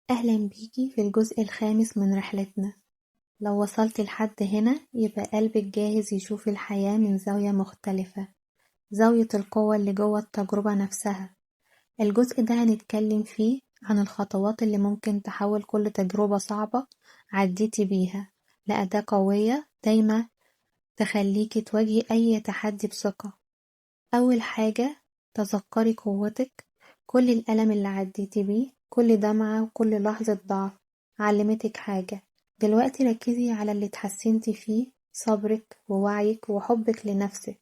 أهلا بيكي في الجزء الخامس من رحلتنا. لو وصلت لحد هنا يبقى قلبك جاهز يشوف الحياة من زاوية مختلفة، زاوية القوة اللي جوه التجربة نفسها. الجزء ده هنتكلم فيه عن الخطوات اللي ممكن تحول كل تجربة صعبة عديتي بيها لأداة قوية دايما تخليكي تواجهي أي تحدي بثقة. أول حاجة، تذكري قوتك. كل الألم اللي عديتي بيه، كل دمعة وكل لحظة ضعف علمتك حاجة. دلوقتي ركزي على اللي اتحسنتي فيه، صبرك ووعيك وحبك لنفسك.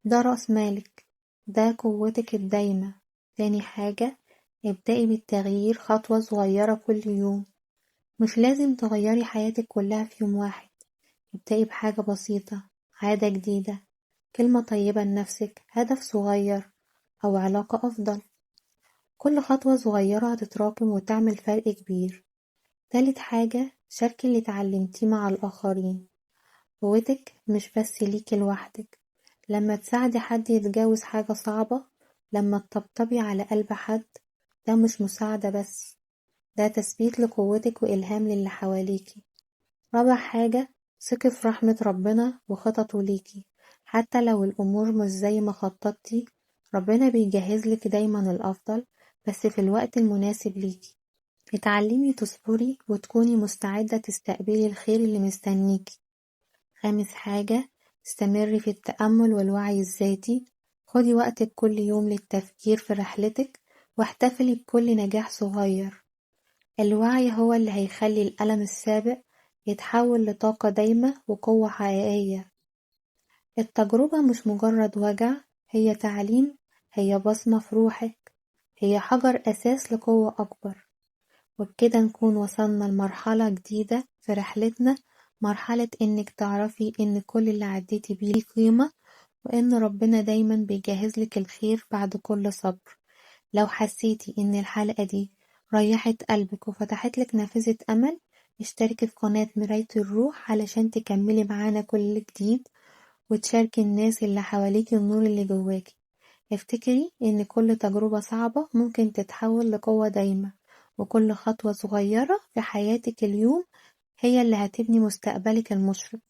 ده رأس مالك، ده قوتك الدايمة. تاني حاجة، ابدأي بالتغيير خطوة صغيرة كل يوم. مش لازم تغيري حياتك كلها في يوم واحد. ابدأي بحاجة بسيطة، عادة جديدة، كلمة طيبة لنفسك، هدف صغير أو علاقة أفضل. كل خطوة صغيرة هتتراكم وتعمل فرق كبير. تالت حاجة، شاركي اللي اتعلمتيه مع الآخرين. قوتك مش بس ليكي لوحدك. لما تساعدي حد يتجاوز حاجة صعبة، لما تطبطبي على قلب حد، ده مش مساعدة بس، ده تثبيت لقوتك وإلهام للي حواليكي. رابع حاجة، ثقي في رحمة ربنا وخططه ليكي. حتى لو الأمور مش زي ما خططتي، ربنا بيجهزلك دايما الأفضل، بس في الوقت المناسب ليكي. اتعلمي تصبري وتكوني مستعدة تستقبلي الخير اللي مستنيكي. خامس حاجة، استمري في التأمل والوعي الذاتي. خدي وقتك كل يوم للتفكير في رحلتك، واحتفلي بكل نجاح صغير. الوعي هو اللي هيخلي الألم السابق يتحول لطاقة دايمة وقوة حقيقية. التجربة مش مجرد وجع، هي تعليم، هي بصمة في روحك، هي حجر أساس لقوة أكبر. وبكده نكون وصلنا لمرحلة جديدة في رحلتنا، مرحلة إنك تعرفي إن كل اللي عديتي بيه ليه قيمة، وإن ربنا دايما بيجهزلك الخير بعد كل صبر. لو حسيتي إن الحلقة دي ريحت قلبك وفتحتلك نافذة أمل، اشتركي في قناة مراية الروح علشان تكملي معانا كل جديد، وتشاركي الناس اللي حواليكي النور اللي جواكي. افتكري إن كل تجربة صعبة ممكن تتحول لقوة دايمة، وكل خطوة صغيرة في حياتك اليوم هي اللي هتبني مستقبلك المشرق.